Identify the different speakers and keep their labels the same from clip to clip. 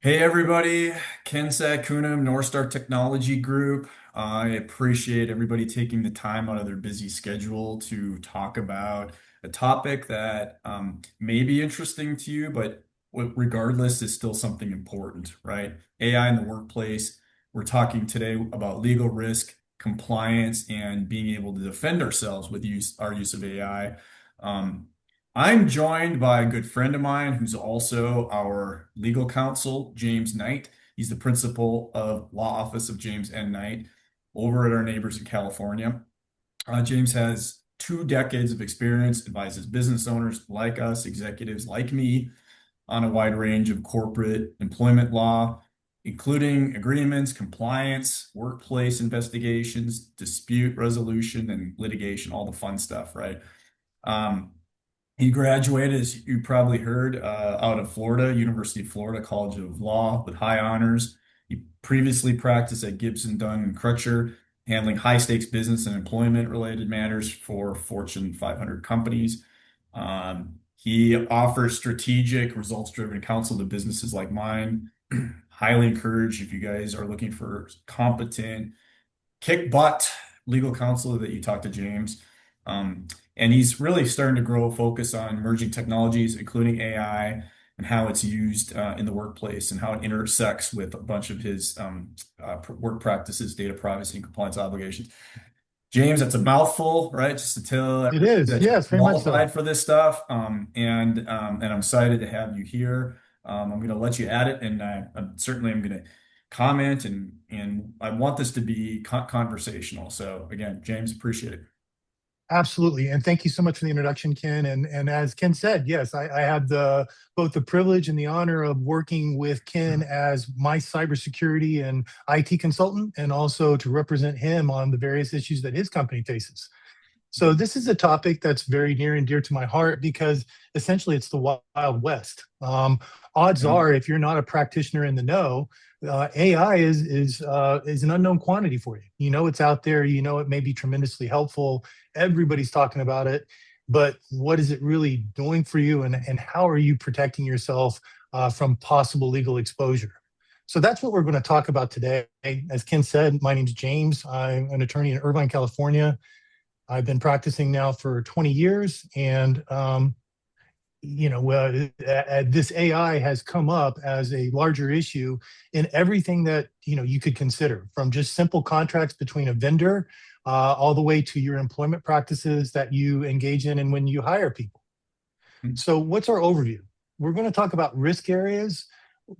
Speaker 1: Hey everybody, Ken Satkunam, NorthStar Technology Group. I appreciate everybody taking the time out of their busy schedule to talk about a topic that may be interesting to you, but regardless is still something important, right? AI in the workplace. We're talking today about legal risk, compliance, and being able to defend ourselves with our use of AI. Um, I'm joined by a good friend of mine who's also our legal counsel, James Knight. He's the principal of Law Office of James N. Knight over at our neighbors in California. James has 2 decades of experience, advises business owners like us, executives like me, on a wide range of corporate employment law, including agreements, compliance, workplace investigations, dispute resolution, and litigation, all the fun stuff, right? Um, he graduated, as you probably heard, out of Florida, University of Florida College of Law with high honors. He previously practiced at Gibson, Dunn, and Crutcher, handling high-stakes business and employment-related matters for Fortune 500 companies. He offers strategic, results-driven counsel to businesses like mine. Highly encourage if you guys are looking for competent kick butt legal counsel that you talk to James. Um, and he's really starting to grow a focus on emerging technologies, including AI, and how it's used in the workplace and how it intersects with a bunch of his work practices, data privacy, and compliance obligations. James, that's a mouthful, right? Just to tell
Speaker 2: It
Speaker 1: everybody
Speaker 2: is,
Speaker 1: that you're
Speaker 2: yes, very much so.
Speaker 1: qualified for this stuff. And I'm excited to have you here. I'm going to let you at it, and I'm going to comment, and I want this to be conversational. So again, James, appreciate it.
Speaker 2: Absolutely. And thank you so much for the introduction, Ken. And as Ken said, yes, I had both the privilege and the honor of working with Ken as my cybersecurity and IT consultant, and also to represent him on the various issues that his company faces. So this is a topic that's very near and dear to my heart because essentially it's the Wild West. Odds
Speaker 1: Yeah.
Speaker 2: are, if you're not a practitioner in the know, AI is an unknown quantity for you. You know it's out there. You know it may be tremendously helpful. Everybody's talking about it, but what is it really doing for you, and how are you protecting yourself from possible legal exposure? So that's what we're going to talk about today. As Ken said, my name's James. I'm an attorney in Irvine, California. I've been practicing now for 20 years, and this AI has come up as a larger issue in everything that you could consider, from just simple contracts between a vendor all the way to your employment practices that you engage in and when you hire people. So, what's our overview? We're going to talk about risk areas,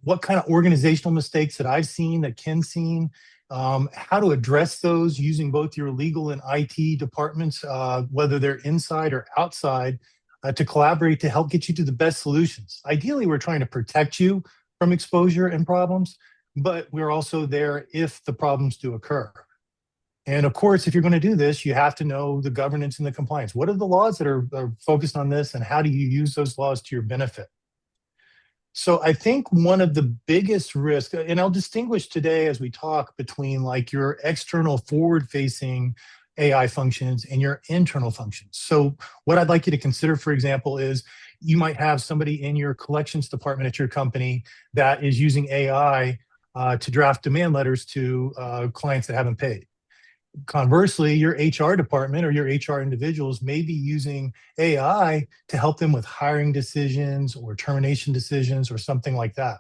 Speaker 2: what kind of organizational mistakes that I've seen, that Ken's seen, how to address those using both your legal and IT departments, whether they're inside or outside, to collaborate to help get you to the best solutions. Ideally, we're trying to protect you from exposure and problems, but we're also there if the problems do occur. And of course, if you're going to do this, you have to know the governance and the compliance. What are the laws that are focused on this, and how do you use those laws to your benefit? So I think one of the biggest risks, and I'll distinguish today as we talk between like your external forward-facing AI functions and your internal functions. So what I'd like you to consider, for example, is you might have somebody in your collections department at your company that is using AI to draft demand letters to clients that haven't paid. Conversely, your HR department or your HR individuals may be using AI to help them with hiring decisions or termination decisions or something like that.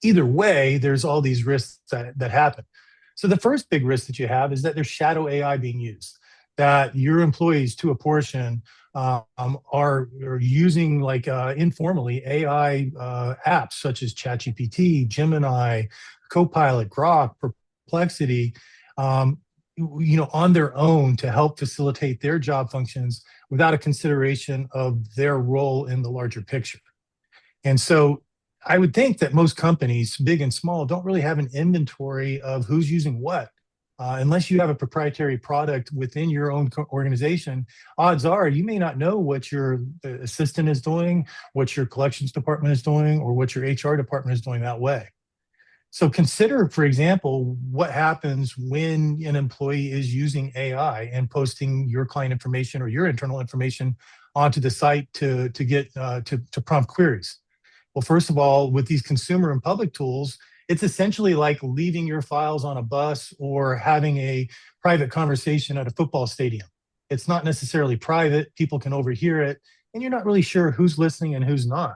Speaker 2: Either way, there's all these risks that happen. So the first big risk that you have is that there's shadow AI being used, that your employees, to a portion, are using like informally AI apps such as ChatGPT, Gemini, Copilot, Grok, Perplexity, um, on their own to help facilitate their job functions without a consideration of their role in the larger picture. And so I would think that most companies, big and small, don't really have an inventory of who's using what. Unless you have a proprietary product within your own organization, odds are you may not know what your assistant is doing, what your collections department is doing, or what your HR department is doing that way. So consider, for example, what happens when an employee is using AI and posting your client information or your internal information onto the site to get to prompt queries. Well, first of all, with these consumer and public tools, it's essentially like leaving your files on a bus or having a private conversation at a football stadium. It's not necessarily private, people can overhear it, and you're not really sure who's listening and who's not.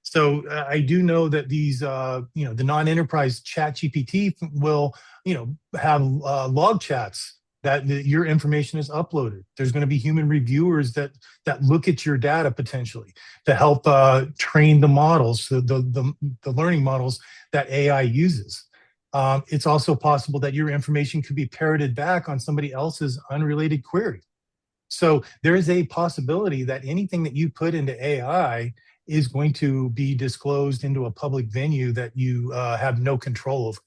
Speaker 2: So I do know that these, the non-enterprise chat GPT will, have log chats that your information is uploaded. There's going to be human reviewers that look at your data potentially to help train the models, the learning models that AI uses. It's also possible that your information could be parroted back on somebody else's unrelated query. So there is a possibility that anything that you put into AI is going to be disclosed into a public venue that you have no control over.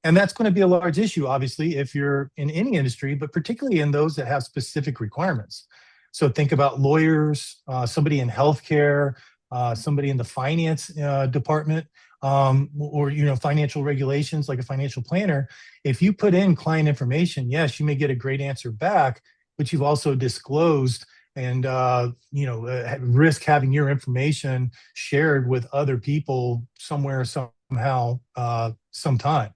Speaker 2: And that's going to be a large issue, obviously, if you're in any industry, but particularly in those that have specific requirements. So think about lawyers, somebody in healthcare, somebody in the finance department, or financial regulations like a financial planner. If you put in client information, yes, you may get a great answer back, but you've also disclosed and risk having your information shared with other people somewhere, somehow, sometime.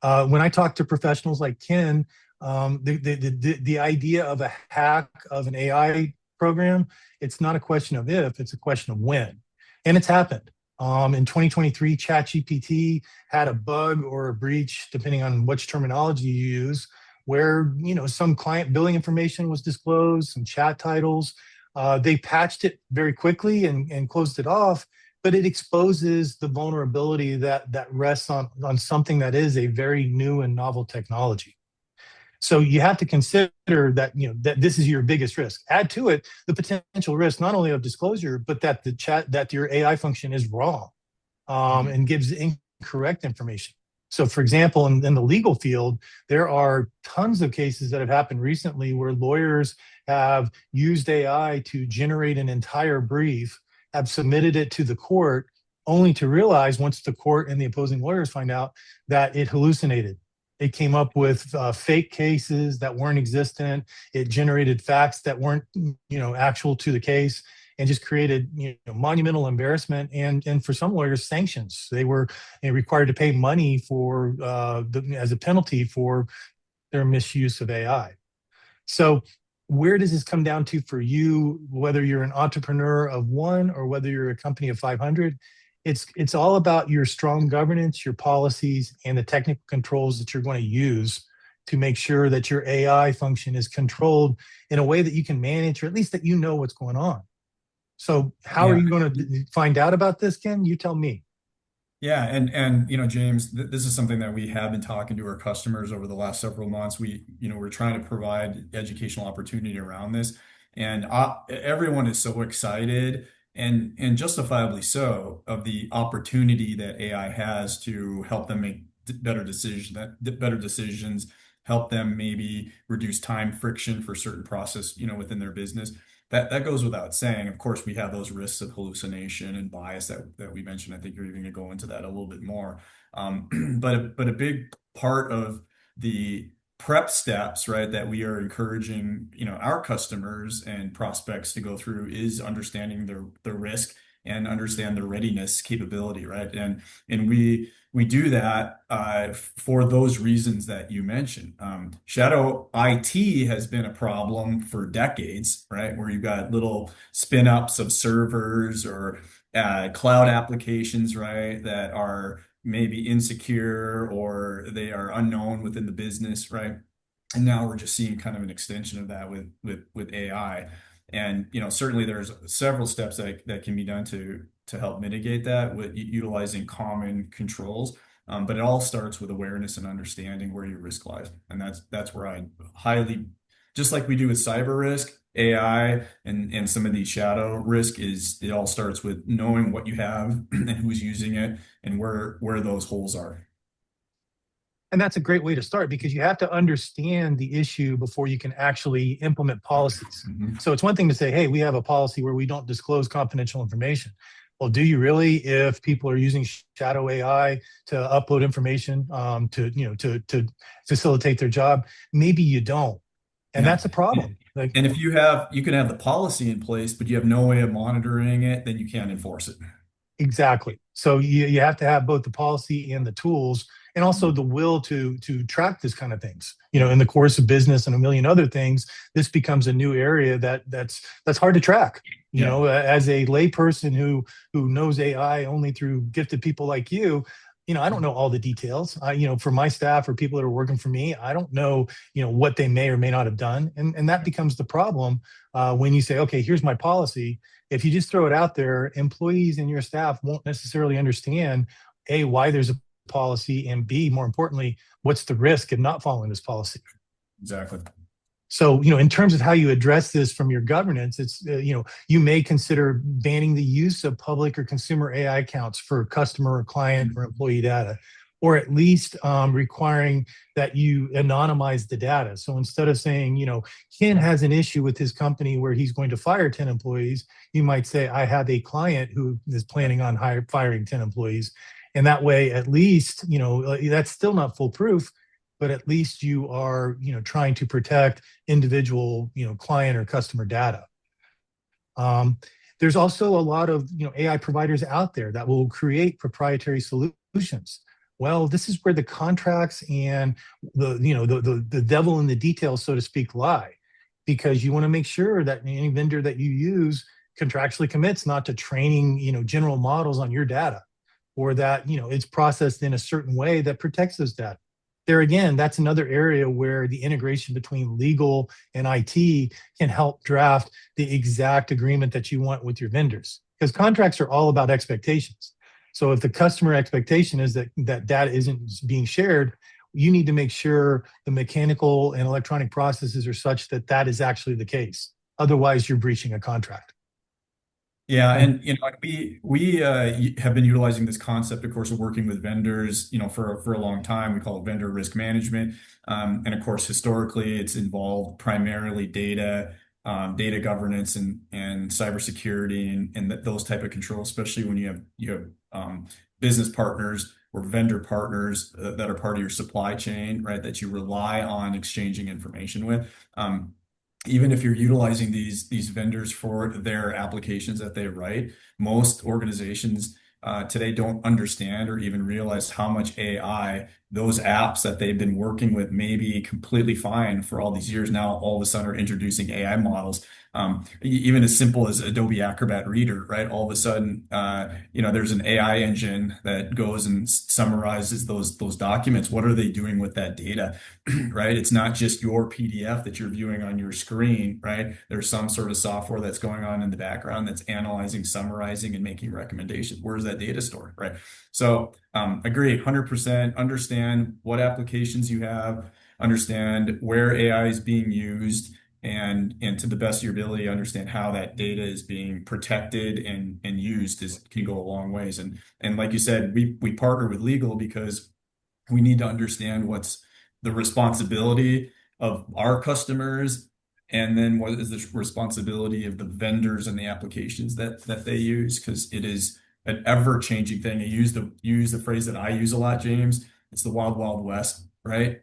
Speaker 2: When I talk to professionals like Ken, the idea of a hack of an AI program, it's not a question of if, it's a question of when. And it's happened. In 2023, ChatGPT had a bug or a breach, depending on which terminology you use, where some client billing information was disclosed, some chat titles. They patched it very quickly and closed it off, but it exposes the vulnerability that rests on something that is a very new and novel technology. So you have to consider that this is your biggest risk. Add to it the potential risk not only of disclosure, but that your AI function is wrong, and gives incorrect information. So, for example, in the legal field, there are tons of cases that have happened recently where lawyers have used AI to generate an entire brief, have submitted it to the court, only to realize once the court and the opposing lawyers find out that it hallucinated. It came up with fake cases that weren't existent. It generated facts that weren't, actual to the case, and just created monumental embarrassment and for some lawyers sanctions. They were required to pay money for as a penalty for their misuse of AI. So where does this come down to for you, whether you're an entrepreneur of one or whether you're a company of 500? It's all about your strong governance, your policies, and the technical controls that you're going to use to make sure that your AI function is controlled in a way that you can manage, or at least that you know what's going on. So how are
Speaker 1: Yeah.
Speaker 2: you going to find out about this, Ken? You tell me.
Speaker 1: Yeah, and James, this is something that we have been talking to our customers over the last several months. We're trying to provide educational opportunity around this, and everyone is so excited and justifiably so of the opportunity that AI has to help them make better decisions, help them maybe reduce time friction for certain process, within their business. That goes without saying. Of course, we have those risks of hallucination and bias that we mentioned. I think you're even going to go into that a little bit more. But a big part of the prep steps, right, that we are encouraging, our customers and prospects to go through is understanding the risk and understand the readiness capability, right? And we do that for those reasons that you mentioned. Shadow IT has been a problem for decades, right? Where you've got little spin ups of servers or cloud applications, right, that are maybe insecure or they are unknown within the business, right? And now we're just seeing kind of an extension of that with AI. And certainly there's several steps that can be done to help mitigate that with utilizing common controls. But it all starts with awareness and understanding where your risk lies. And that's where I highly, just like we do with cyber risk, AI and some of these shadow risk is it all starts with knowing what you have and who's using it and where those holes are.
Speaker 2: And that's a great way to start because you have to understand the issue before you can actually implement policies.
Speaker 1: Mhm.
Speaker 2: So it's one thing to say, hey, we have a policy where we don't disclose confidential information. Well, do you really if people are using shadow AI to upload information to facilitate their job? Maybe you don't. And
Speaker 1: Yeah.
Speaker 2: that's a problem. Like,
Speaker 1: And if you can have the policy in place, but you have no way of monitoring it, then you can't enforce it.
Speaker 2: Exactly. So you have to have both the policy and the tools, and also the will to track this kind of things. In the course of business and a million other things, this becomes a new area that's hard to track.
Speaker 1: Yeah,
Speaker 2: As a layperson who knows AI only through gifted people like you, I don't know all the details. For my staff or people that are working for me, I don't know, what they may or may not have done, and that becomes the problem when you say, okay, here's my policy. If you just throw it out there, employees and your staff won't necessarily understand A, why there's a policy, and B, more importantly, what's the risk of not following this policy.
Speaker 1: exactly.
Speaker 2: So, in terms of how you address this from your governance, it's, you may consider banning the use of public or consumer AI accounts for customer or client or employee data, or at least requiring that you anonymize the data. So instead of saying, Ken has an issue with his company where he's going to fire 10 employees, you might say, I have a client who is planning on firing 10 employees. And that way, at least, that's still not foolproof, but at least you are, trying to protect individual, client or customer data. Um, there's also a lot of, AI providers out there that will create proprietary solutions. Well, this is where the contracts and the devil in the details, so to speak, lie, because you want to make sure that any vendor that you use contractually commits not to training, general models on your data, or that, it's processed in a certain way that protects those data. There again, that's another area where the integration between legal and IT can help draft the exact agreement that you want with your vendors. Because contracts are all about expectations. So if the customer expectation is that data isn't being shared, you need to make sure the mechanical and electronic processes are such that that is actually the case. Otherwise, you're breaching a contract.
Speaker 1: Yeah,
Speaker 2: And
Speaker 1: and like we have been utilizing this concept, of course, of working with vendors, for a long time. We call it vendor risk management, and of course, historically, it's involved primarily data governance and cybersecurity and those type of controls, especially when you have business partners or vendor partners that are part of your supply chain, right? That you rely on exchanging information with. Even if you're utilizing these vendors for their applications that they write, most organizations today don't understand or even realize how much AI those apps that they've been working with may be completely fine for all these years now all of a sudden are introducing AI models. Even as simple as Adobe Acrobat Reader, right? All of a sudden, there's an AI engine that goes and summarizes those documents. What are they doing with that data? Right? It's not just your PDF that you're viewing on your screen, right? There's some sort of software that's going on in the background that's analyzing, summarizing, and making recommendations. Where's that data stored, right? So, agree, 100%. Understand what applications you have, understand where AI is being used, and to the best of your ability, understand how that data is being protected and used can go a long ways. And like you said, we partner with legal because we need to understand what's the responsibility of our customers, and then what is the responsibility of the vendors and the applications that they use, because it is an ever-changing thing. You use the phrase that I use a lot, James. It's the wild, wild west, right?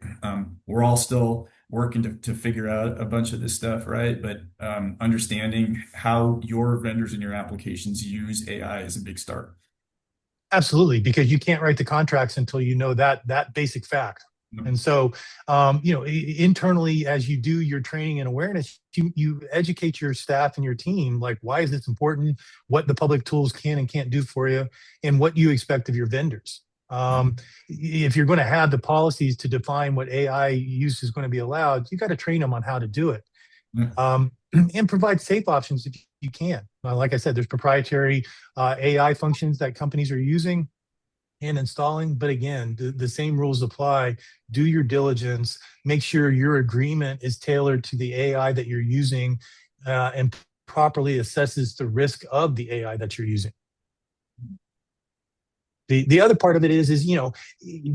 Speaker 1: We're all still working to figure out a bunch of this stuff, right? But understanding how your vendors and your applications use AI is a big start.
Speaker 2: absolutely, because you can't write the contracts until you know that basic fact. And so, internally, as you do your training and awareness, you educate your staff and your team, like, why is this important, what the public tools can and can't do for you, and what you expect of your vendors. If you're going to have the policies to define what AI use is going to be allowed, you got to train them on how to do it,
Speaker 1: Yeah.
Speaker 2: and provide safe options if you can. Like I said, there's proprietary AI functions that companies are using and installing. But again, the same rules apply. Do your diligence. Make sure your agreement is tailored to the AI that you're using, and properly assesses the risk of the AI that you're using. The other part of it is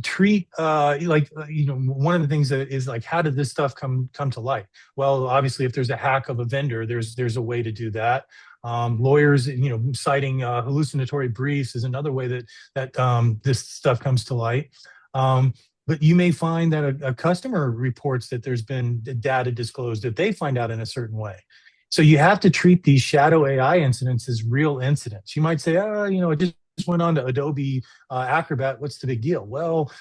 Speaker 2: treat like one of the things that is like, how did this stuff come to light? Well, obviously, if there's a hack of a vendor, there's a way to do that. Lawyers, citing hallucinatory briefs is another way that this stuff comes to light. But you may find that a customer reports that there's been data disclosed that they find out in a certain way. So you have to treat these shadow AI incidents as real incidents. You might say, oh, it just went on to Adobe Acrobat. What's the big deal? Well,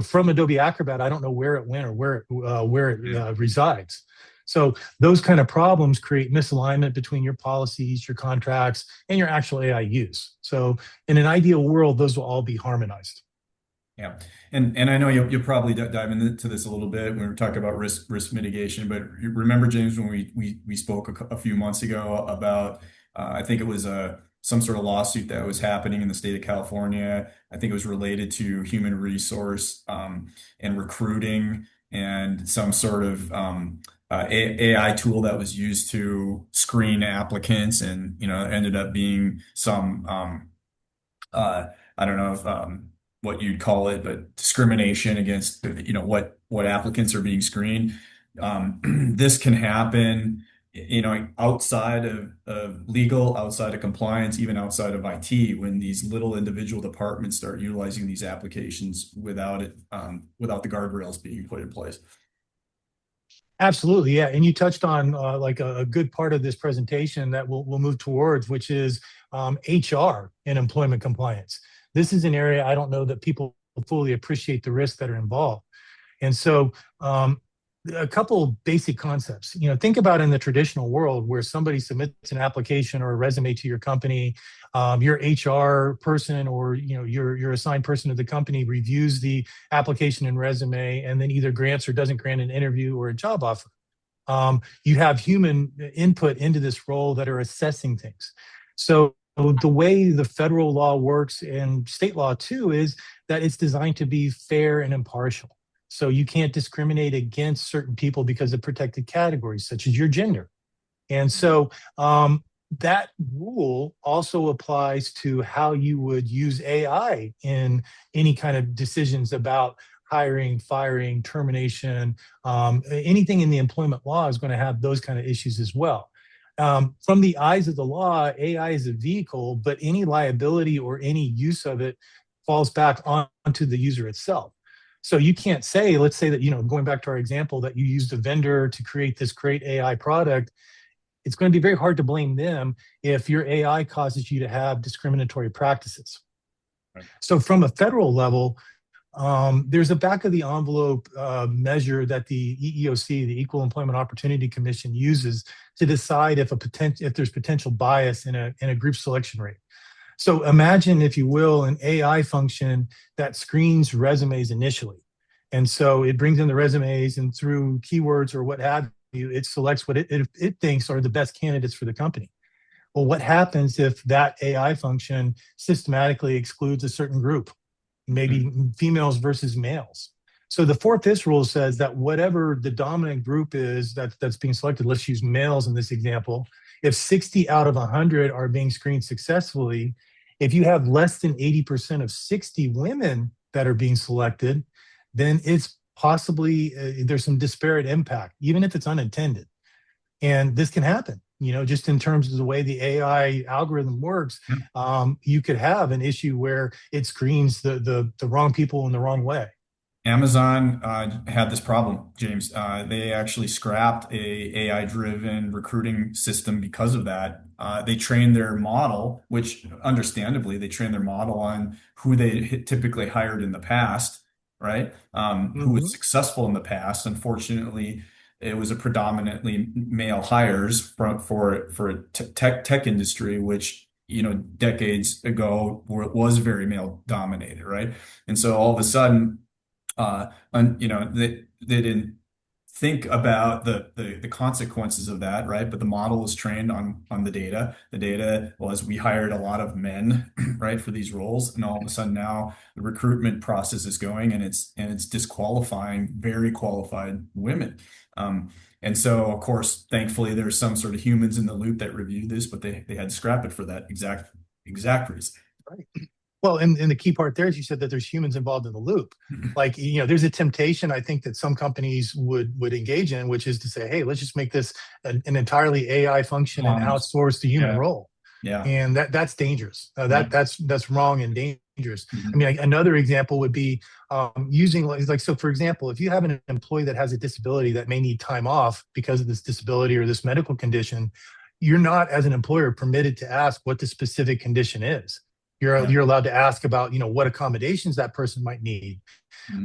Speaker 2: from Adobe Acrobat, I don't know where it went or where it resides. So those kind of problems create misalignment between your policies, your contracts, and your actual AI use. So in an ideal world, those will all be harmonized.
Speaker 1: Yeah, and I know you'll probably dive into this a little bit when we talk about risk mitigation. But you remember, James, when we spoke a few months ago about I think it was some sort of lawsuit that was happening in the state of California. I think it was related to human resource and recruiting and some sort of AI tool that was used to screen applicants, and ended up being some uh, I don't know if what you'd call it, but discrimination against what applicants are being screened. This can happen, outside of legal, outside of compliance, even outside of IT, when these little individual departments start utilizing these applications without the guardrails being put in place.
Speaker 2: Absolutely, yeah. And you touched on like a good part of this presentation that we'll move towards, which is HR and employment compliance. This is an area I don't know that people fully appreciate the risks that are involved. And so a couple basic concepts. Think about in the traditional world where somebody submits an application or a resume to your company, your HR person or your assigned person of the company reviews the application and resume, and then either grants or doesn't grant an interview or a job offer. You have human input into this role that are assessing things. So the way the federal law works and state law too is that it's designed to be fair and impartial. So you can't discriminate against certain people because of protected categories, such as your gender. And so that rule also applies to how you would use AI in any kind of decisions about hiring, firing, termination. Anything in the employment law is going to have those kind of issues as well. From the eyes of the law, AI is a vehicle, but any liability or any use of it falls back onto the user itself. So you can't say, let's say that, going back to our example, that you used a vendor to create this great AI product. It's going to be very hard to blame them if your AI causes you to have discriminatory practices. Right. So from a federal level, there's a back of the envelope measure that the EEOC, the Equal Employment Opportunity Commission, uses to decide if there's potential bias in a group selection rate. So imagine, if you will, an AI function that screens resumes initially. And so it brings in the resumes, and through keywords or what have you, it selects what it thinks are the best candidates for the company. Well, what happens if that AI function systematically excludes a certain group, maybe females versus males? So the fourth IS rule says that whatever the dominant group is that's being selected, let's use males in this example, if 60 out of 100 are being screened successfully, if you have less than 80% of 60 women that are being selected, then it's possibly there's some disparate impact, even if it's unintended. And this can happen, just in terms of the way the AI algorithm works. You could have an issue where it screens the wrong people in the wrong way.
Speaker 1: Amazon had this problem, James. They actually scrapped a AI-driven recruiting system because of that. They trained their model, which understandably, they trained their model on who they typically hired in the past, right? Who was successful in the past. Unfortunately, it was a predominantly male hires for tech industry, which decades ago was very male dominated, right? And so all of a sudden, they didn't think about the consequences of that, right? But the model was trained on the data. The data was, we hired a lot of men, right, for these roles, and all of a sudden now the recruitment process is going, and it's disqualifying very qualified women. And so, of course, thankfully, there's some sort of humans in the loop that reviewed this, but they had to scrap it for that exact reason.
Speaker 2: Right. Well, and the key part there is you said that there's humans involved in the loop. Like, there's a temptation, I think, that some companies would engage in, which is to say, hey, let's just make this an entirely AI function and outsource the human role.
Speaker 1: Yeah.
Speaker 2: And that's dangerous. That's wrong and dangerous. I mean, another example would be using, like, so for example, if you have an employee that has a disability that may need time off because of this disability or this medical condition, you're not, as an employer, permitted to ask what the specific condition is. You're
Speaker 1: Yeah.
Speaker 2: you're allowed to ask about, what accommodations that person might need.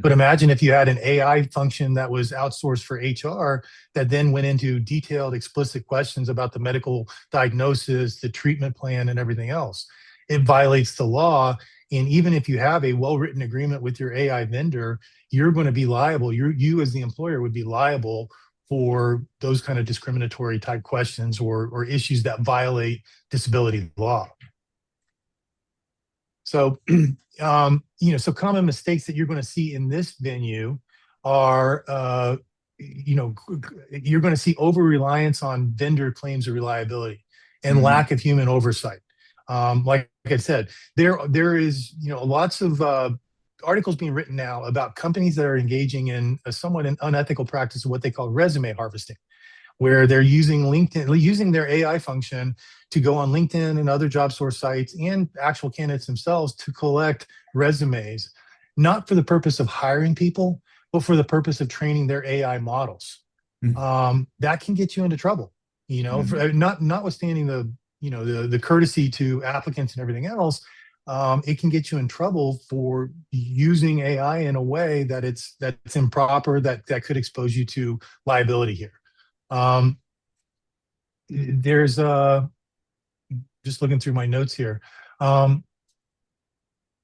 Speaker 2: But
Speaker 1: Mhm.
Speaker 2: imagine if you had an AI function that was outsourced for HR that then went into detailed, explicit questions about the medical diagnosis, the treatment plan, and everything else. It violates the law. And even if you have a well-written agreement with your AI vendor, you're going to be liable. You as the employer would be liable for those kind of discriminatory type questions or issues that violate disability law. So, so common mistakes that you're going to see in this venue are, you're going to see over reliance on vendor claims of reliability and
Speaker 1: Mhm.
Speaker 2: lack of human oversight. Like I said, there is, lots of articles being written now about companies that are engaging in a somewhat an unethical practice of what they call resume harvesting, where they're using LinkedIn, using their AI function to go on LinkedIn and other job source sites and actual candidates themselves to collect resumes, not for the purpose of hiring people, but for the purpose of training their AI models. That can get you into trouble,
Speaker 1: Mhm.
Speaker 2: notwithstanding the courtesy to applicants and everything else. It can get you in trouble for using AI in a way that's improper, that could expose you to liability here. Um, there's just looking through my notes here. Um,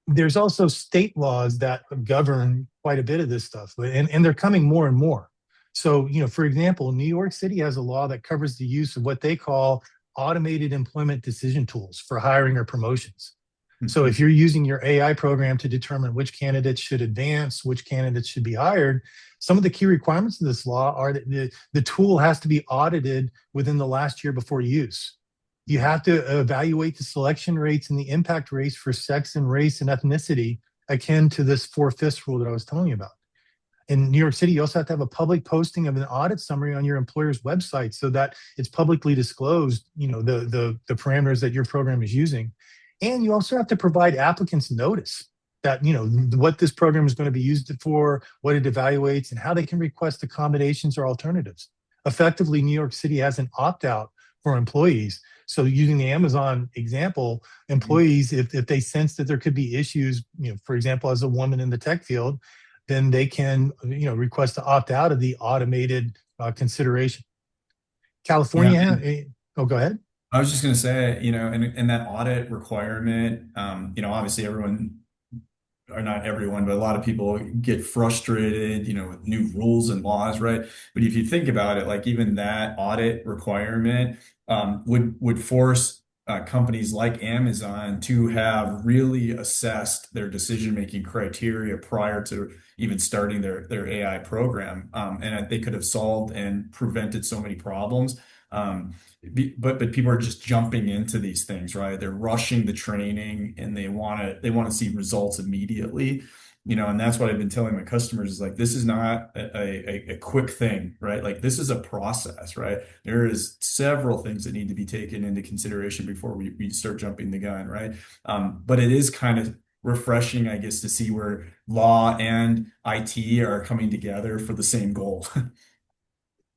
Speaker 2: there's also state laws that govern quite a bit of this stuff, and they're coming more and more. So, for example, New York City has a law that covers the use of what they call automated employment decision tools for hiring or promotions. So if
Speaker 1: Mhm.
Speaker 2: you're using your AI program to determine which candidates should advance, which candidates should be hired, some of the key requirements of this law are that the tool has to be audited within the last year before use. You
Speaker 1: Yeah.
Speaker 2: have to evaluate the selection rates and the impact rates for sex and race and ethnicity, akin to this four-fifths rule that I was telling you about. In New York City, you also have to have a public posting of an audit summary on your employer's website so that it's publicly disclosed, the parameters that your program is using. And you also have to provide applicants notice that, what this program is going to be used for, what it evaluates, and how they can request accommodations or alternatives. Effectively, New York City has an opt-out for employees. So using the Amazon example,
Speaker 1: Mhm.
Speaker 2: employees, if they sense that there could be issues, for example, as a woman in the tech field, then they can, request to opt out of the automated consideration.
Speaker 1: Yeah.
Speaker 2: California, oh, go ahead.
Speaker 1: I was just going to say, in that audit requirement, obviously everyone, or not everyone, but a lot of people get frustrated, with new rules and laws, right? But if you think about it, like even that audit requirement would force companies like Amazon to have really assessed their decision-making criteria prior to even starting their AI program, and they could have solved and prevented so many problems. Um, but people are just jumping into these things, right? They're rushing the training and they want to see results immediately, and that's what I've been telling my customers is like this is not a quick thing, right? Like this is a process, right? There is several things that need to be taken into consideration before we start jumping the gun, right? But it is kind of refreshing, I guess, to see where law and IT are coming together for the same goal.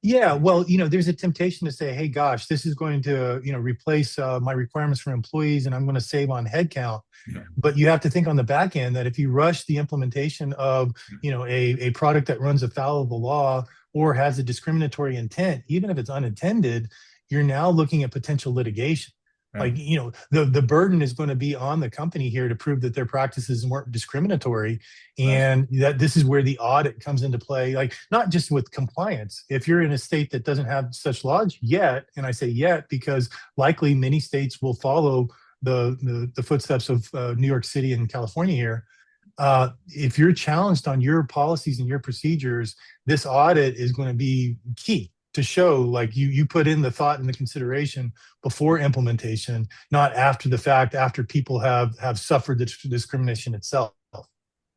Speaker 2: Yeah, well, there's a temptation to say, hey, gosh, this is going to, replace my requirements for employees and I'm going to save on headcount.
Speaker 1: Yeah.
Speaker 2: But you have to think on the back end that if you rush the implementation of, a product that runs afoul of the law or has a discriminatory intent, even if it's unintended, you're now looking at potential litigation.
Speaker 1: Right.
Speaker 2: Like, the burden is going to be on the company here to prove that their practices weren't discriminatory,
Speaker 1: Right.
Speaker 2: and that this is where the audit comes into play, like not just with compliance. If you're in a state that doesn't have such laws yet, and I say yet because likely many states will follow the footsteps of New York City and California here. If you're challenged on your policies and your procedures, this audit is going to be key to show like you put in the thought and the consideration before implementation, not after the fact, after people have suffered the discrimination itself.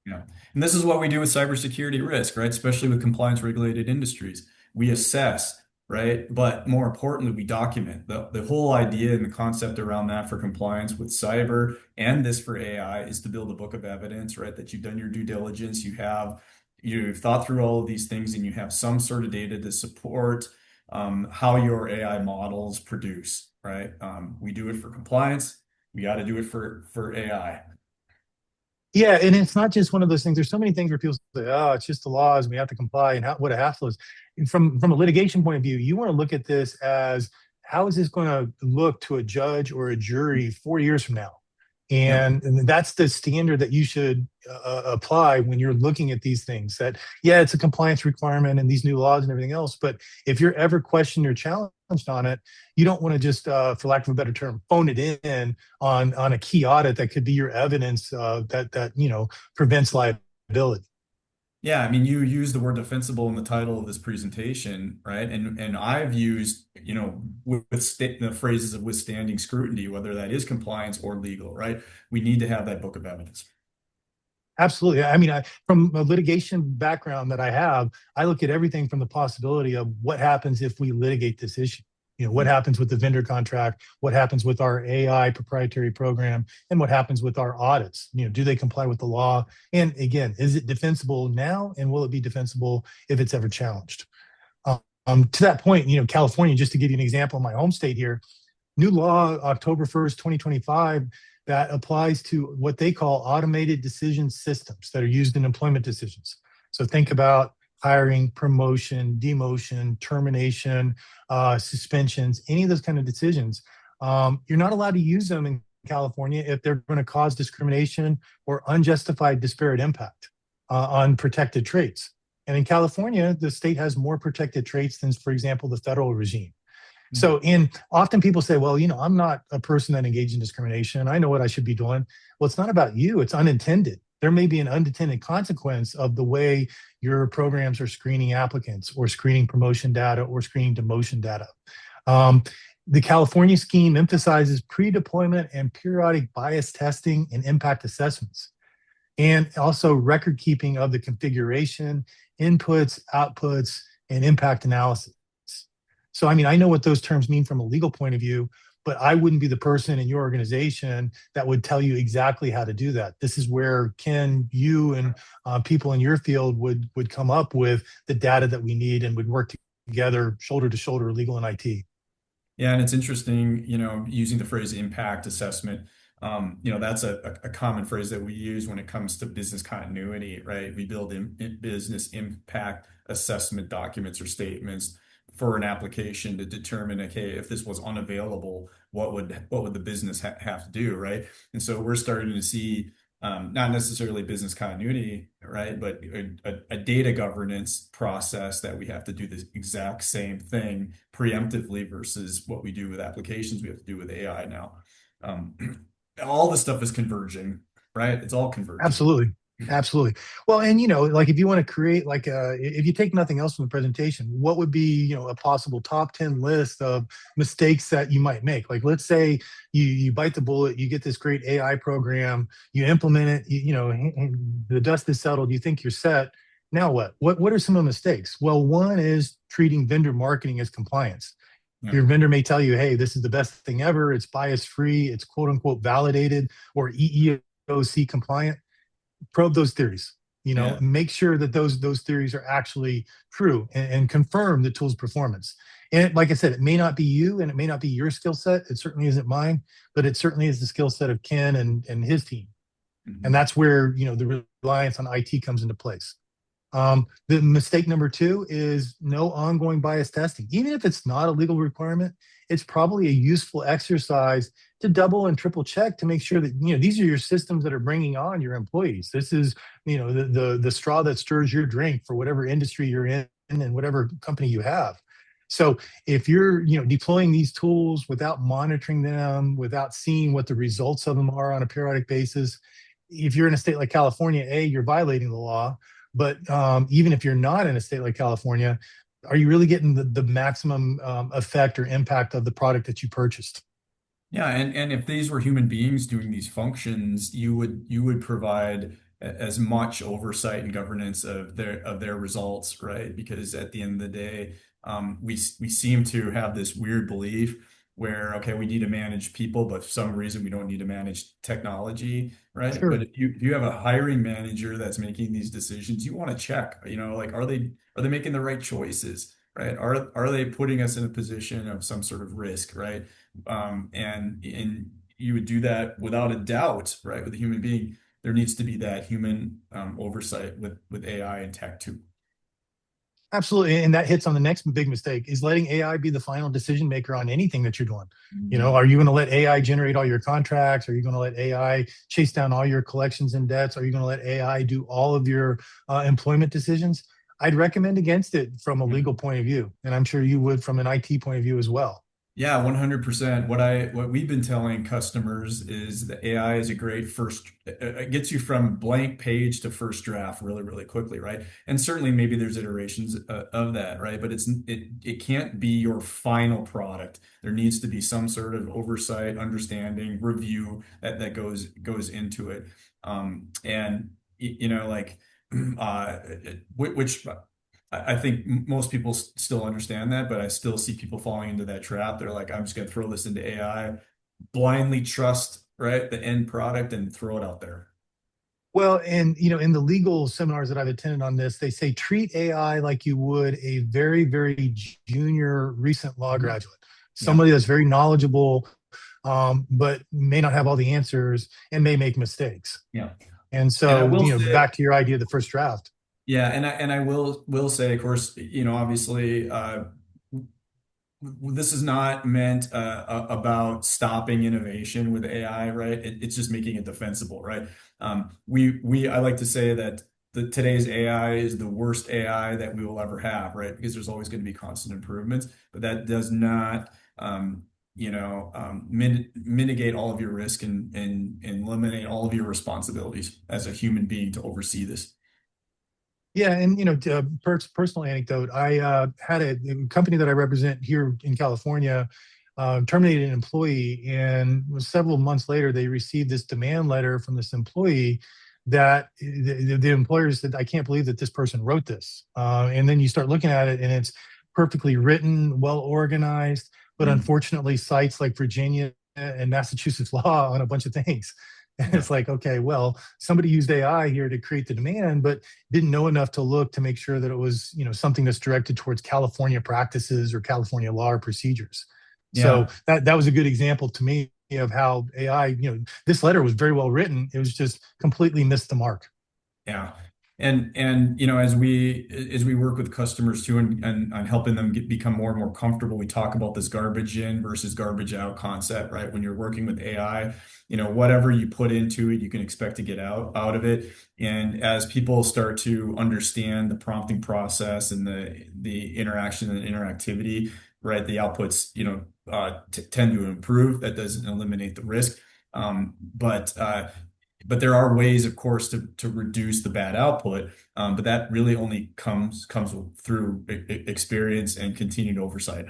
Speaker 1: Yeah. And this is what we do with cybersecurity risk, right? Especially with compliance regulated industries. We assess, right? But more importantly, we document. The whole idea and the concept around that for compliance with cyber and this for AI is to build a book of evidence, right? That you've done your due diligence, you've thought through all of these things, and you have some sort of data to support how your AI models produce, right? We do it for compliance. we got to do it for AI.
Speaker 2: Yeah, and it's not just one of those things. There's so many things where people say, "Oh, it's just the laws, and we have to comply," and what a hassle is. And from a litigation point of view, you want to look at this as how is this going to look to a judge or a jury 4 years from now?
Speaker 1: Yep.
Speaker 2: And that's the standard that you should apply when you're looking at these things. That yeah, it's a compliance requirement and these new laws and everything else. But if you're ever questioned or challenged on it, you don't want to just, for lack of a better term, phone it in on a key audit that could be your evidence that prevents liability.
Speaker 1: Yeah, I mean, you use the word defensible in the title of this presentation, right? And I've used, the phrases of withstanding scrutiny, whether that is compliance or legal, right? We need to have that book of evidence.
Speaker 2: Absolutely. I mean, from a litigation background that I have, I look at everything from the possibility of what happens if we litigate this issue. What
Speaker 1: Mhm.
Speaker 2: happens with the vendor contract, what happens with our AI proprietary program, and what happens with our audits. Do they comply with the law? And again, is it defensible now? And will it be defensible if it's ever challenged? To that point, California, just to give you an example, in my home state here, new law October 1st, 2025, that applies to what they call automated decision systems that are used in employment decisions. So think about hiring, promotion, demotion, termination, suspensions, any of those kind of decisions. You're not allowed to use them in California if they're going to cause discrimination or unjustified disparate impact on protected traits. And in California, the state has more protected traits than, for example, the federal regime. So, and often people say, well, I'm not a person that engaged in discrimination. I know what I should be doing. Well, it's not about you, it's unintended. There may be an unintended consequence of the way your programs are screening applicants or screening promotion data or screening demotion data. Um, the California scheme emphasizes pre deployment and periodic bias testing and impact assessments, and also record keeping of the configuration, inputs, outputs, and impact analysis. So, I mean, I know what those terms mean from a legal point of view, but I wouldn't be the person in your organization that would tell you exactly how to do that. This is where Ken, you, and people in your field would come up with the data that we need and would work together, shoulder to shoulder, legal and IT.
Speaker 1: Yeah, and it's interesting, using the phrase impact assessment. That's a common phrase that we use when it comes to business continuity, right? We build business impact assessment documents or statements for an application to determine, okay, if this was unavailable, what would the business have to do, right? And so we're starting to see not necessarily business continuity, right? But a data governance process that we have to do the exact same thing preemptively versus what we do with applications we have to do with AI now. Um, all this stuff is converging, right? It's all converging.
Speaker 2: Absolutely. Absolutely. Well, and like if you want to create like if you take nothing else from the presentation, what would be, a possible top 10 list of mistakes that you might make? Like let's say you bite the bullet, you get this great AI program, you implement it, and the dust is settled, you think you're set. Now what? What are some of the mistakes? Well, one is treating vendor marketing as compliance.
Speaker 1: Yeah.
Speaker 2: Your vendor may tell you, hey, this is the best thing ever, it's bias free, it's quote unquote validated or EEOC compliant. Probe those theories.
Speaker 1: Yeah.
Speaker 2: Make sure that those theories are actually true, and confirm the tool's performance. And like I said, it may not be you and it may not be your skill set. It certainly isn't mine, but it certainly is the skill set of Ken and his team. And
Speaker 1: Mhm.
Speaker 2: that's where the reliance on IT comes into place. The mistake number two is no ongoing bias testing. Even if it's not a legal requirement, it's probably a useful exercise to double and triple check to make sure that these are your systems that are bringing on your employees. This is the straw that stirs your drink for whatever industry you're in and whatever company you have. So if you're deploying these tools without monitoring them, without seeing what the results of them are on a periodic basis, if you're in a state like California, you're violating the law. But even if you're not in a state like California, are you really getting the maximum effect or impact of the product that you purchased?
Speaker 1: Yeah, and if these were human beings doing these functions, you would provide as much oversight and governance of their results, right? Because at the end of the day, we seem to have this weird belief where, okay, we need to manage people, but for some reason we don't need to manage technology, right? But
Speaker 2: Sure.
Speaker 1: if you have a hiring manager that's making these decisions, you want to check, like are they making the right choices, right? Are they putting us in a position of some sort of risk, right? And you would do that without a doubt, right? With a human being, there needs to be that human oversight with AI and tech too.
Speaker 2: Absolutely. And that hits on the next big mistake is letting AI be the final decision maker on anything that you're doing.
Speaker 1: Mhm.
Speaker 2: Are you going to let AI generate all your contracts? Are you going to let AI chase down all your collections and debts? Are you going to let AI do all of your employment decisions? I'd recommend against it from a
Speaker 1: Yeah.
Speaker 2: legal point of view. And I'm sure you would from an IT point of view as well.
Speaker 1: Yeah, 100%. What we've been telling customers is that AI is a great first, it gets you from blank page to first draft really, really quickly, right? And certainly maybe there's iterations of that, right? But it can't be your final product. There needs to be some sort of oversight, understanding, review that goes into it. And like which I think most people still understand that, but I still see people falling into that trap. They're like, I'm just going to throw this into AI, blindly trust, right, the end product and throw it out there.
Speaker 2: Well, and in the legal seminars that I've attended on this, they say treat AI like you would a very, very junior recent law
Speaker 1: Mhm.
Speaker 2: graduate,
Speaker 1: Yeah.
Speaker 2: somebody that's very knowledgeable, but may not have all the answers and may make mistakes.
Speaker 1: Yeah.
Speaker 2: And
Speaker 1: And I
Speaker 2: so,
Speaker 1: will say,
Speaker 2: back to your idea of the first draft.
Speaker 1: yeah, and I will say, of course, obviously, this is not meant about stopping innovation with AI, right? It's just making it defensible, right? I like to say that today's AI is the worst AI that we will ever have, right? Because there's always going to be constant improvements, but that does not, mitigate all of your risk and eliminate all of your responsibilities as a human being to oversee this.
Speaker 2: Yeah, and personal anecdote. I had a company that I represent here in California terminated an employee, and several months later, they received this demand letter from this employee that the employer said, "I can't believe that this person wrote this." And then you start looking at it, and it's perfectly written, well organized, but
Speaker 1: Mm.
Speaker 2: unfortunately, cites like Virginia and Massachusetts law on a bunch of things. And
Speaker 1: Yeah.
Speaker 2: it's like, okay, well, somebody used AI here to create the demand, but didn't know enough to look to make sure that it was, something that's directed towards California practices or California law or procedures. So
Speaker 1: Yeah.
Speaker 2: that was a good example to me of how AI, this letter was very well written. It was just completely missed the mark.
Speaker 1: Yeah. And as we work with customers too and on helping them become more and more comfortable, we talk about this garbage in versus garbage out concept, right? When you're working with AI, whatever you put into it, you can expect to get out of it. And as people start to understand the prompting process and the interaction and interactivity, right, the outputs, tend to improve. That doesn't eliminate the risk. But there are ways, of course, to reduce the bad output. But that really only comes through experience and continued oversight.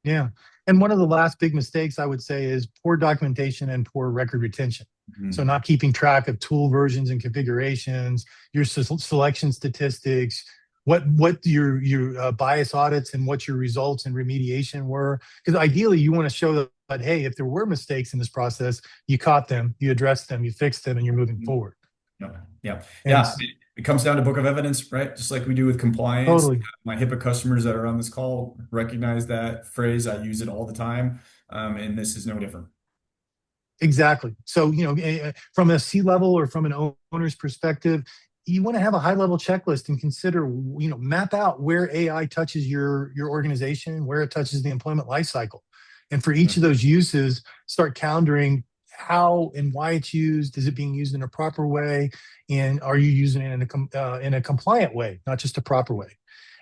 Speaker 2: Yeah. And one of the last big mistakes I would say is poor documentation and poor record retention. So
Speaker 1: Mhm.
Speaker 2: not keeping track of tool versions and configurations, your selection statistics, what your bias audits and what your results and remediation were. Because ideally, you want to show that hey, if there were mistakes in this process, you caught them, you addressed them, you fixed them, and you're moving forward.
Speaker 1: Yep. Yeah.
Speaker 2: And
Speaker 1: Yeah. It comes down to book of evidence, right? Just like we do with compliance.
Speaker 2: totally.
Speaker 1: My HIPAA customers that are on this call recognize that phrase. I use it all the time. And this is no different.
Speaker 2: Exactly. So, from a C level or from an owner's perspective, you want to have a high level checklist and consider, map out where AI touches your organization, where it touches the employment life cycle. And for each of those uses, start countering how and why it's used. Is it being used in a proper way? And are you using it in a compliant way, not just a proper way?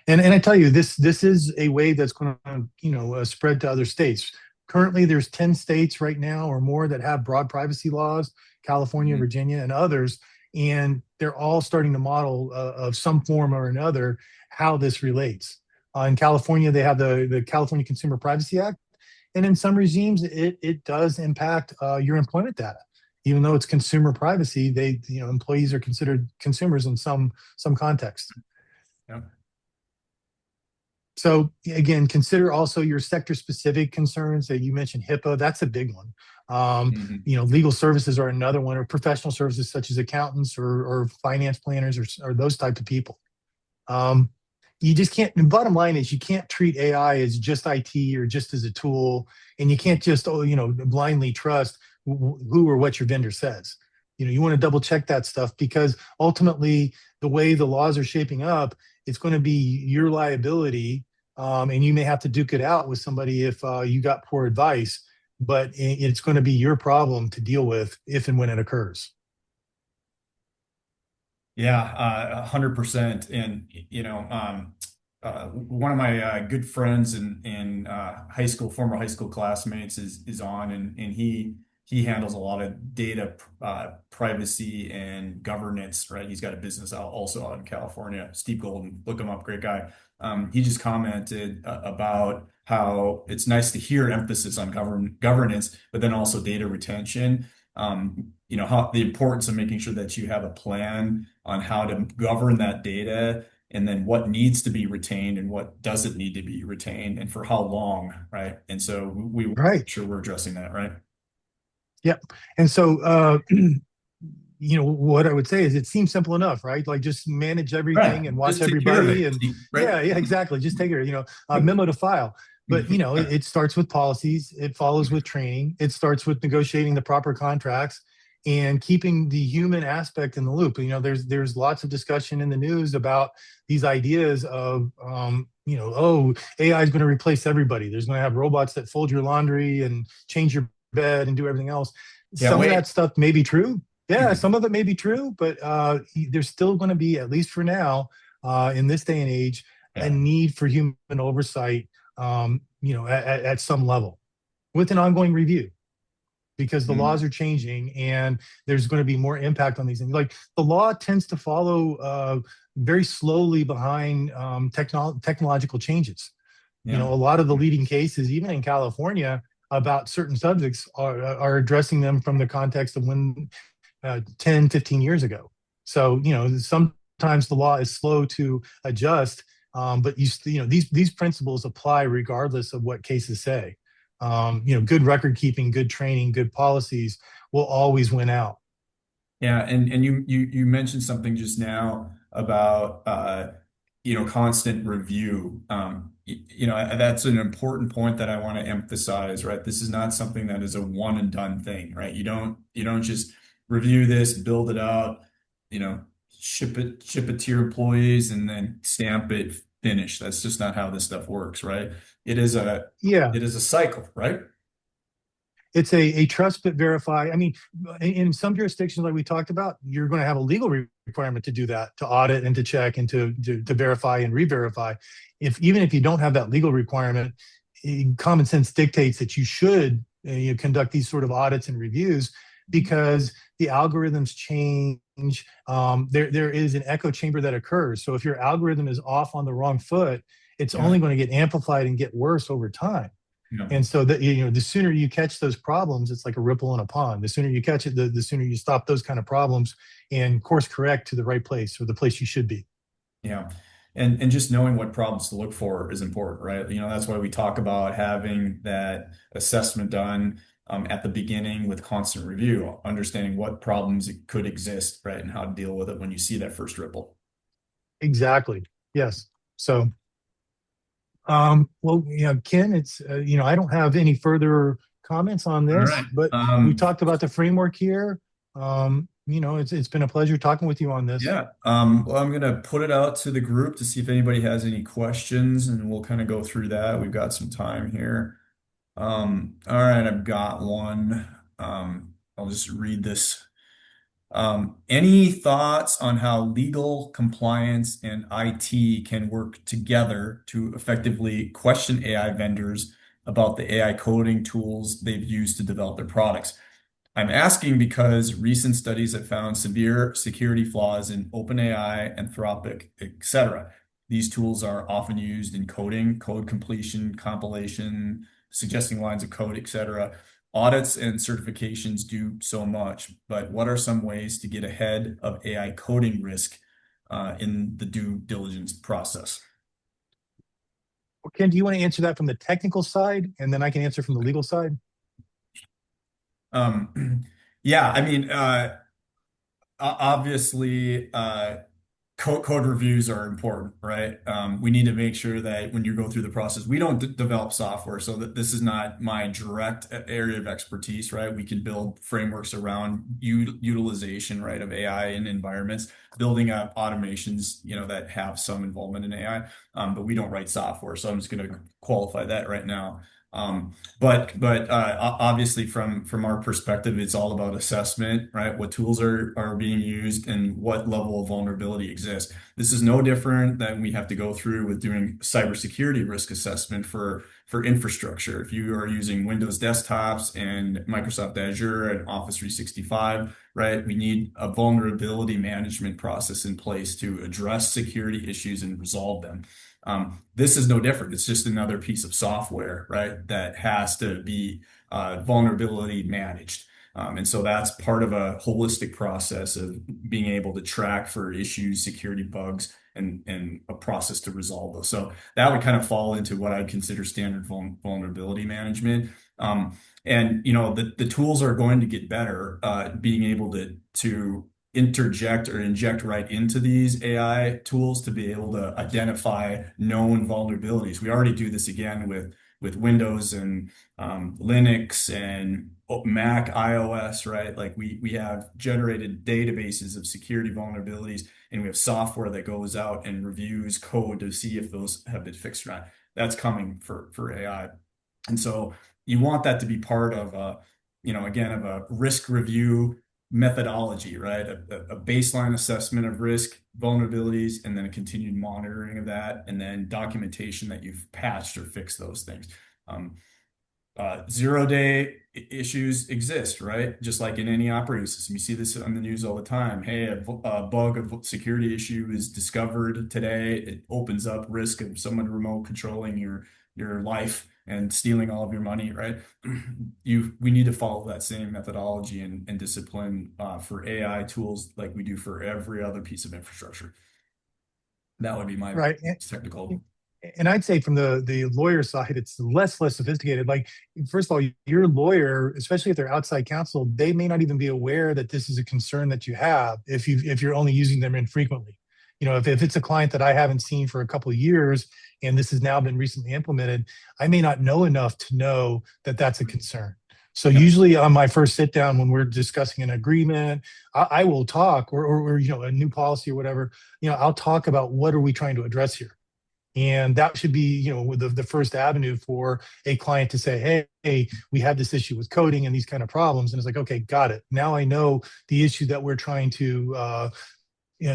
Speaker 2: And I tell you, this is a wave that's going to spread to other states. Currently, there's 10 states right now or more that have broad privacy laws, California,
Speaker 1: Mhm.
Speaker 2: Virginia, and others, and they're all starting to model of some form or another how this relates. In California, they have the California Consumer Privacy Act, and in some regimes, it does impact your employment data. Even though it's consumer privacy, employees are considered consumers in some context.
Speaker 1: Yeah.
Speaker 2: So again, consider also your sector specific concerns that you mentioned HIPAA. That's a big one.
Speaker 1: Mhm.
Speaker 2: Legal services are another one, or professional services such as accountants or finance planners or those type of people. Um, you just can't. The bottom line is you can't treat AI as just IT or just as a tool, and you can't just blindly trust who or what your vendor says. You want to double check that stuff because ultimately the way the laws are shaping up, it's going to be your liability, and you may have to duke it out with somebody if you got poor advice. But it's going to be your problem to deal with if and when it occurs.
Speaker 1: Yeah, 100%. And one of my good friends in high school, former high school classmates, is on, and he handles a lot of data privacy and governance. Right, he's got a business also out in California. Steve Golden, look him up, great guy. He just commented about how it's nice to hear emphasis on governance, but then also data retention. How the importance of making sure that you have a plan on how to govern that data, and then what needs to be retained and what doesn't need to be retained, and for how long, right? And so we want to make
Speaker 2: Right.
Speaker 1: sure we're addressing that, right?
Speaker 2: Yep. And so, what I would say is it seems simple enough, right? Like just manage everything
Speaker 1: Right.
Speaker 2: and watch
Speaker 1: Just take care of
Speaker 2: everybody.
Speaker 1: it,
Speaker 2: And
Speaker 1: right?
Speaker 2: yeah, exactly. Just take it, memo to file. But, it starts with policies, it follows with training, it starts with negotiating the proper contracts and keeping the human aspect in the loop. There's lots of discussion in the news about these ideas of, oh, AI is going to replace everybody. There's going to have robots that fold your laundry and change your bed and do everything else.
Speaker 1: Yeah,
Speaker 2: Some of
Speaker 1: wait.
Speaker 2: that stuff may be true. Yeah, some of it may be true, but there's still going to be, at least for now, in this day and age, a
Speaker 1: Yeah.
Speaker 2: need for human oversight, at some level with an ongoing review because the laws
Speaker 1: Mhm.
Speaker 2: are changing and there's going to be more impact on these things. Like the law tends to follow very slowly behind technological changes.
Speaker 1: Yeah.
Speaker 2: A lot of the leading cases, even in California, about certain subjects are addressing them from the context of when 10, 15 years ago. So, sometimes the law is slow to adjust, but these principles apply regardless of what cases say. Good record keeping, good training, good policies will always win out.
Speaker 1: Yeah, and you mentioned something just now about constant review. That's an important point that I want to emphasize, right? This is not something that is a one and done thing, right? You don't just review this, build it out, you know, ship it to your employees and then stamp it, finish. That's just not how this stuff works, right? It is a
Speaker 2: Yeah,
Speaker 1: it is a cycle, right?
Speaker 2: it's a trust but verify. I mean, in some jurisdictions, like we talked about, you're going to have a legal requirement to do that, to audit and to check and to verify and re-verify. Even if you don't have that legal requirement, common sense dictates that you should conduct these sort of audits and reviews because the algorithms change. There is an echo chamber that occurs. So if your algorithm is off on the wrong foot, it's
Speaker 1: Yeah.
Speaker 2: only going to get amplified and get worse over time.
Speaker 1: Yeah.
Speaker 2: And so that the sooner you catch those problems, it's like a ripple in a pond. The sooner you catch it, the sooner you stop those kind of problems and course correct to the right place or the place you should be.
Speaker 1: Yeah. And just knowing what problems to look for is important, right? That's why we talk about having that assessment done at the beginning with constant review, understanding what problems it could exist, right? And how to deal with it when you see that first ripple.
Speaker 2: Exactly. Yes. So, well, Ken, it's I don't have any further comments on
Speaker 1: All
Speaker 2: this,
Speaker 1: right.
Speaker 2: but we talked about the framework here. It's been a pleasure talking with you on this.
Speaker 1: Yeah. Well, I'm gonna put it out to the group to see if anybody has any questions, and we'll kind of go through that. We've got some time here. All right, I've got one. I'll just read this. Any thoughts on how legal, compliance, and IT can work together to effectively question AI vendors about the AI coding tools they've used to develop their products? I'm asking because recent studies have found severe security flaws in OpenAI, Anthropic, etc. These tools are often used in coding, code completion, compilation, suggesting lines of code, etc. Audits and certifications do so much, but what are some ways to get ahead of AI coding risk in the due diligence process?
Speaker 2: Ken, do you want to answer that from the technical side, and then I can answer from the legal side?
Speaker 1: Yeah, I mean, obviously, code reviews are important, right? We need to make sure that when you go through the process, we don't develop software, so that this is not my direct area of expertise, right? We can build frameworks around utilization, right, of AI in environments, building up automations, that have some involvement in AI, but we don't write software, so I'm just going to qualify that right now. Obviously from our perspective, it's all about assessment, right? What tools are being used and what level of vulnerability exists. This is no different than we have to go through with doing cybersecurity risk assessment for infrastructure. If you are using Windows desktops and Microsoft Azure and Office 365, right, we need a vulnerability management process in place to address security issues and resolve them. This is no different. It's just another piece of software, right, that has to be vulnerability managed. And so that's part of a holistic process of being able to track for issues, security bugs, and a process to resolve those. So that would kind of fall into what I'd consider standard vulnerability management. And the tools are going to get better, being able to interject or inject right into these AI tools to be able to identify known vulnerabilities. We already do this again with Windows and Linux and Mac, iOS, right? Like we have generated databases of security vulnerabilities, and we have software that goes out and reviews code to see if those have been fixed or not. That's coming for AI. And so you want that to be part of again, of a risk review methodology, right? A baseline assessment of risk, vulnerabilities, and then a continued monitoring of that, and then documentation that you've patched or fixed those things. 0-day issues exist, right? Just like in any operating system. You see this on the news all the time. Hey, a bug of security issue is discovered today. It opens up risk of someone remote controlling your life and stealing all of your money, right? We need to follow that same methodology and discipline for AI tools like we do for every other piece of infrastructure. That would be my
Speaker 2: Right.
Speaker 1: technical.
Speaker 2: And I'd say from the lawyer side, it's less sophisticated. Like, first of all, your lawyer, especially if they're outside counsel, they may not even be aware that this is a concern that you have if you're only using them infrequently. If it's a client that I haven't seen for a couple of years and this has now been recently implemented, I may not know enough to know that that's a concern. So
Speaker 1: Yeah.
Speaker 2: usually on my first sit down when we're discussing an agreement, I will talk or a new policy or whatever, I'll talk about what are we trying to address here. And that should be, the first avenue for a client to say, hey, we have this issue with coding and these kind of problems. And it's like, okay, got it. Now I know the issue that we're trying to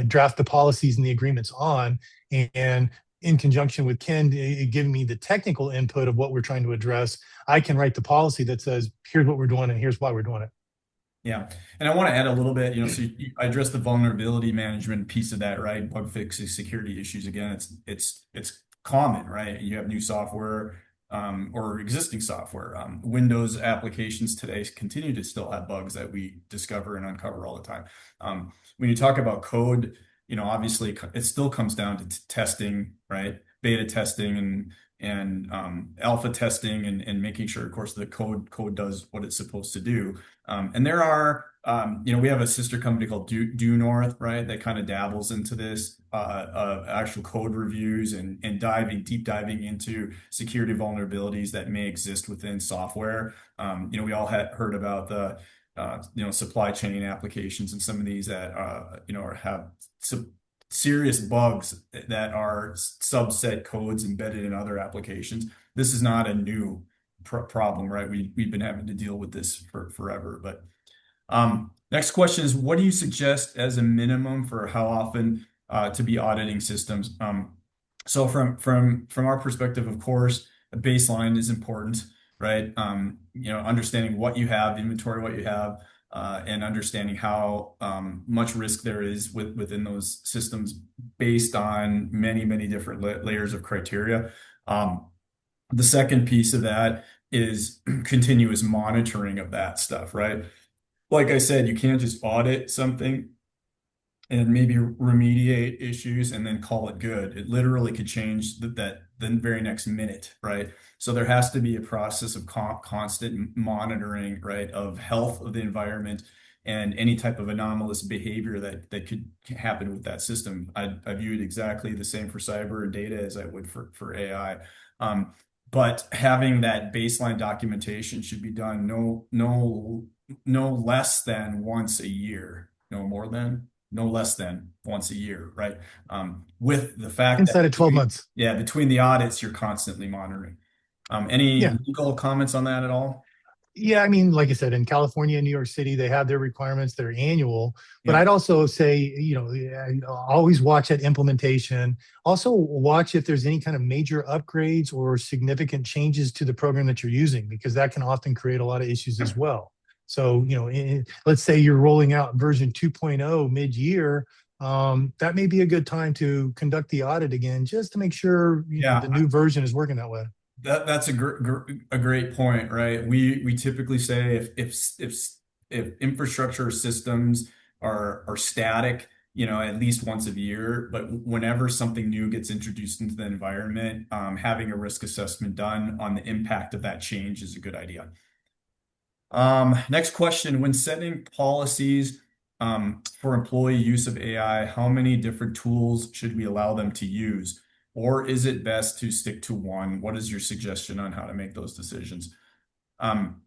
Speaker 2: draft the policies and the agreements on. And in conjunction with Ken giving me the technical input of what we're trying to address, I can write the policy that says, here's what we're doing and here's why we're doing it.
Speaker 1: Yeah. And I want to add a little bit, so I addressed the vulnerability management piece of that, right? Bug fixes, security issues. Again, it's common, right? You have new software or existing software. Windows applications today continue to still have bugs that we discover and uncover all the time. When you talk about code, obviously it still comes down to testing, right? Beta testing and alpha testing and making sure, of course, the code does what it's supposed to do. And there are, we have a sister company called Due North, right? That kind of dabbles into this, actual code reviews and deep diving into security vulnerabilities that may exist within software. We all had heard about the, supply chain applications and some of these that, have some serious bugs that are subset codes embedded in other applications. This is not a new problem, right? We've been having to deal with this for forever. But next question is, what do you suggest as a minimum for how often to be auditing systems? So from our perspective, of course, a baseline is important, right? Understanding what you have, inventory, what you have, and understanding how much risk there is within those systems based on many, many different layers of criteria. The second piece of that is continuous monitoring of that stuff, right? Like I said, you can't just audit something and maybe remediate issues and then call it good. It literally could change the very next minute, right? So there has to be a process of constant monitoring, right, of health of the environment and any type of anomalous behavior that could happen with that system. I view it exactly the same for cyber and data as I would for AI. Um, but having that baseline documentation should be done no less than once a year, no more than, no less than once a year, right? With the fact that
Speaker 2: inside of 12 months.
Speaker 1: between the audits, you're constantly monitoring. Any
Speaker 2: Yeah.
Speaker 1: legal comments on that at all?
Speaker 2: Yeah, I mean, like I said, in California and New York City, they have their requirements that are annual. But
Speaker 1: Yep.
Speaker 2: I'd also say, always watch at implementation. Also, watch if there's any kind of major upgrades or significant changes to the program that you're using, because that can often create a lot of issues as well. So, let's say you're rolling out version 2.0 mid-year. That may be a good time to conduct the audit again, just to make sure the
Speaker 1: Yeah,
Speaker 2: new version is working that way.
Speaker 1: that's a great point, right? We typically say if infrastructure systems are static, at least once a year, but whenever something new gets introduced into the environment, having a risk assessment done on the impact of that change is a good idea. Next question, when setting policies for employee use of AI, how many different tools should we allow them to use? Or is it best to stick to one? What is your suggestion on how to make those decisions? Um,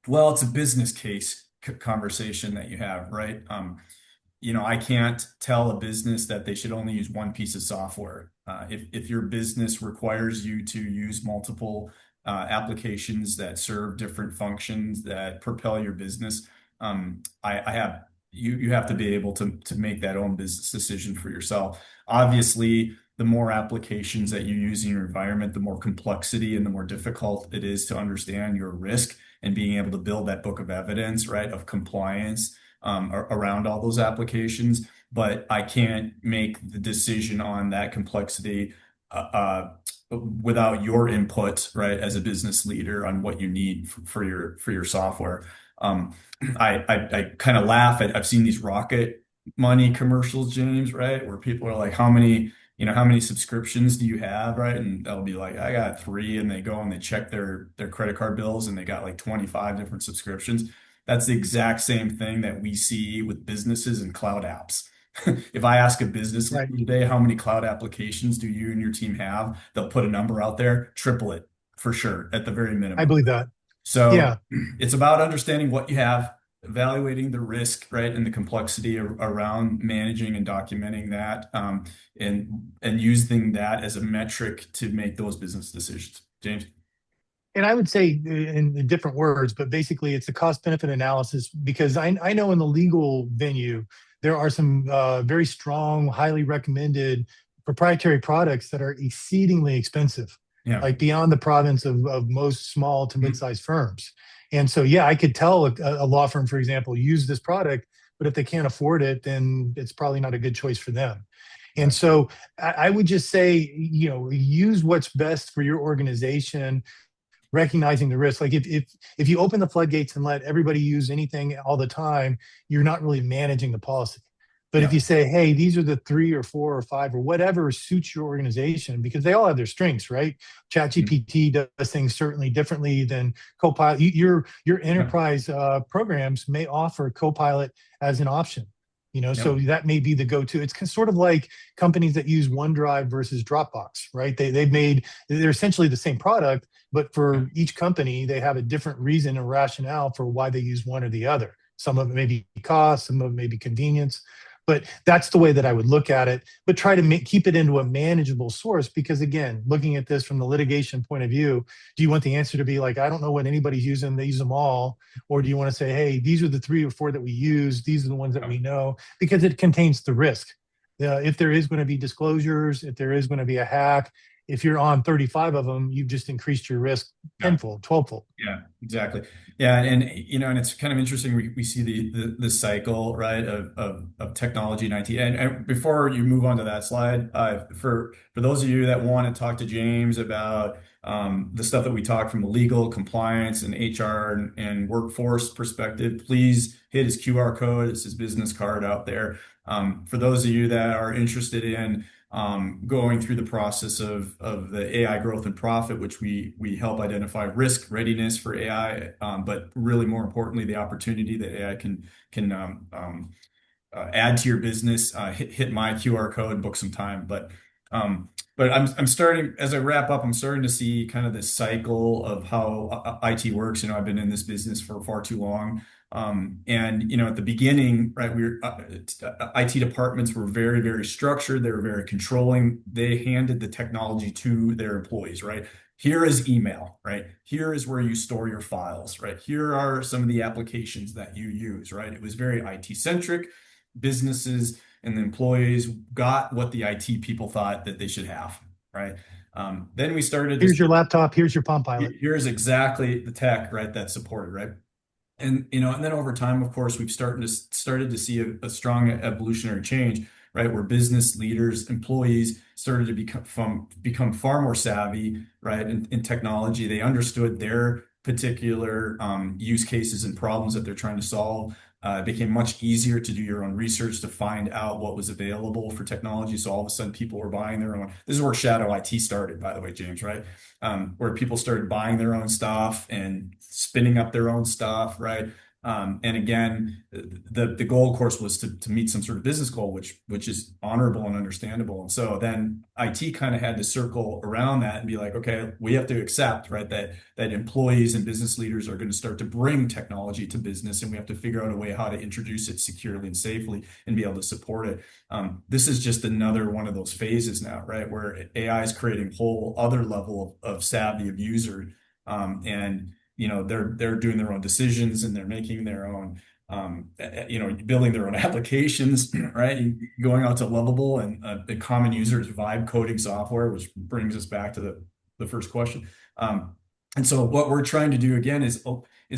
Speaker 1: well, it's a business case conversation that you have, right? I can't tell a business that they should only use one piece of software. If your business requires you to use multiple applications that serve different functions that propel your business, I have you have to be able to make that own business decision for yourself. Obviously, the more applications that you use in your environment, the more complexity and the more difficult it is to understand your risk and being able to build that book of evidence, right, of compliance around all those applications, but I can't make the decision on that complexity without your input, right, as a business leader on what you need for your software. Um, I kind of laugh at I've seen these rocket money commercials, James, right, where people are like, how many subscriptions do you have, right? And they'll be like, I got three, and they go and they check their credit card bills, and they got like 25 different subscriptions. That's the exact same thing that we see with businesses and cloud apps. If I ask a business
Speaker 2: Right.
Speaker 1: leader today, how many cloud applications do you and your team have? They'll put a number out there, triple it for sure, at the very
Speaker 2: I
Speaker 1: minimum.
Speaker 2: believe that.
Speaker 1: So
Speaker 2: Yeah.
Speaker 1: it's about understanding what you have, evaluating the risk, right, and the complexity around managing and documenting that, and using that as a metric to make those business decisions. James?
Speaker 2: And I would say in different words, but basically it's a cost benefit analysis, because I know in the legal venue, there are some very strong, highly recommended proprietary products that are exceedingly expensive,
Speaker 1: Yeah.
Speaker 2: like beyond the province of most small to mid-sized firms. And so, yeah, I could tell a law firm, for example, use this product, but if they can't afford it, then it's probably not a good choice for them. And
Speaker 1: Right.
Speaker 2: so I would just say, use what's best for your organization, recognizing the risk. Like if you open the floodgates and let everybody use anything all the time, you're not really managing the policy. But if
Speaker 1: Yeah.
Speaker 2: you say, hey, these are the three or four or five or whatever suits your organization, because they all have their strengths, right? ChatGPT does things certainly differently than Copilot. Your
Speaker 1: Yeah.
Speaker 2: enterprise programs may offer Copilot as an option. So
Speaker 1: Yep.
Speaker 2: that may be the go-to. It's sort of like companies that use OneDrive versus Dropbox, right? They're essentially the same product, but
Speaker 1: Yeah.
Speaker 2: for each company, they have a different reason and rationale for why they use one or the other. Some of it may be cost, some of it may be convenience. But that's the way that I would look at it, but try to keep it into a manageable source. Because again, looking at this from the litigation point of view, do you want the answer to be like, I don't know what anybody's using, they use them all? Or do you want to say, hey, these are the three or four that we use, these are the ones that we know, because it contains the risk. If there is going to be disclosures, if there is going to be a hack, if you're on 35 of them, you've just increased your risk
Speaker 1: Yeah.
Speaker 2: tenfold, 12-fold.
Speaker 1: Yeah, exactly. Yeah, and it's kind of interesting. We see the cycle, right, of technology and IT. And before you move on to that slide, for those of you that want to talk to James about the stuff that we talk from a legal, compliance, and HR and workforce perspective, please hit his QR code. It's his business card out there. For those of you that are interested in going through the process of the AI growth and profit, which we help identify risk readiness for AI, but really more importantly, the opportunity that AI can add to your business. Hit my QR code, book some time. But I'm starting as I wrap up. I'm starting to see kind of this cycle of how IT works. I've been in this business for far too long. And at the beginning, right, IT departments were very, very structured. They were very controlling. They handed the technology to their employees, right? Here is email, right? Here is where you store your files, right? Here are some of the applications that you use, right? It was very IT centric. Businesses and the employees got what the IT people thought that they should have, right? Then we started to
Speaker 2: Here's your
Speaker 1: say,
Speaker 2: laptop, here's your Palm Pilot.
Speaker 1: here's exactly the tech, right, that's supported, right? And then over time, of course, we've started to see a strong evolutionary change, right? Where business leaders, employees started to become far more savvy, right? In technology, they understood their particular use cases and problems that they're trying to solve. It became much easier to do your own research to find out what was available for technology. So all of a sudden, people were buying their own. This is where shadow IT started, by the way, James, right? Where people started buying their own stuff and spinning up their own stuff, right? And again, the goal, of course, was to meet some sort of business goal, which is honorable and understandable. And so then IT kind of had to circle around that and be like, okay, we have to accept, right, that employees and business leaders are going to start to bring technology to business, and we have to figure out a way how to introduce it securely and safely and be able to support it. This is just another one of those phases now, right, where AI is creating a whole other level of savvy of user, and they're doing their own decisions and they're making their own building their own applications, right? Going out to Lovable and the common users vibe coding software, which brings us back to the first question. And so what we're trying to do again is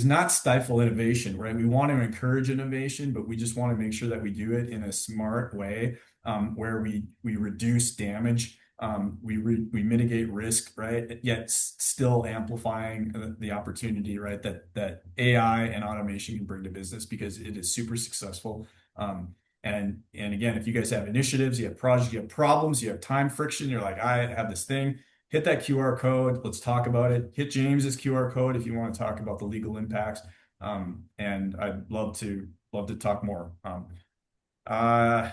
Speaker 1: not stifle innovation, right? We want to encourage innovation, but we just want to make sure that we do it in a smart way, where we reduce damage, we mitigate risk, right? Yet still amplifying the opportunity, right? That AI and automation can bring to business because it is super successful. And again, if you guys have initiatives, you have projects, you have problems, you have time friction, you're like, I have this thing, hit that QR code. Let's talk about it. Hit James's QR code if you want to talk about the legal impacts. And I'd love to talk more. I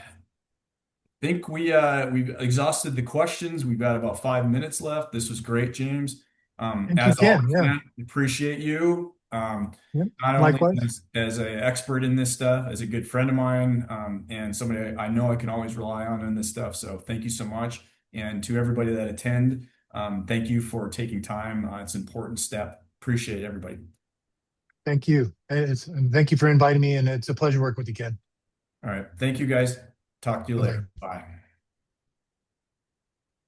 Speaker 1: think we've exhausted the questions. We've got about 5 minutes left. This was great, James.
Speaker 2: Thank you,
Speaker 1: As
Speaker 2: Ken.
Speaker 1: always,
Speaker 2: Yeah.
Speaker 1: man, appreciate you.
Speaker 2: Yep.
Speaker 1: Not only
Speaker 2: Likewise.
Speaker 1: as an expert in this stuff, as a good friend of mine, and somebody I know I can always rely on in this stuff. So thank you so much. And to everybody that attend, thank you for taking time. It's an important step. Appreciate everybody.
Speaker 2: Thank you. And thank you for inviting me, and it's a pleasure working with you, Ken.
Speaker 1: All right. Thank you guys. Talk to you
Speaker 2: Bye-bye.
Speaker 1: later. Bye.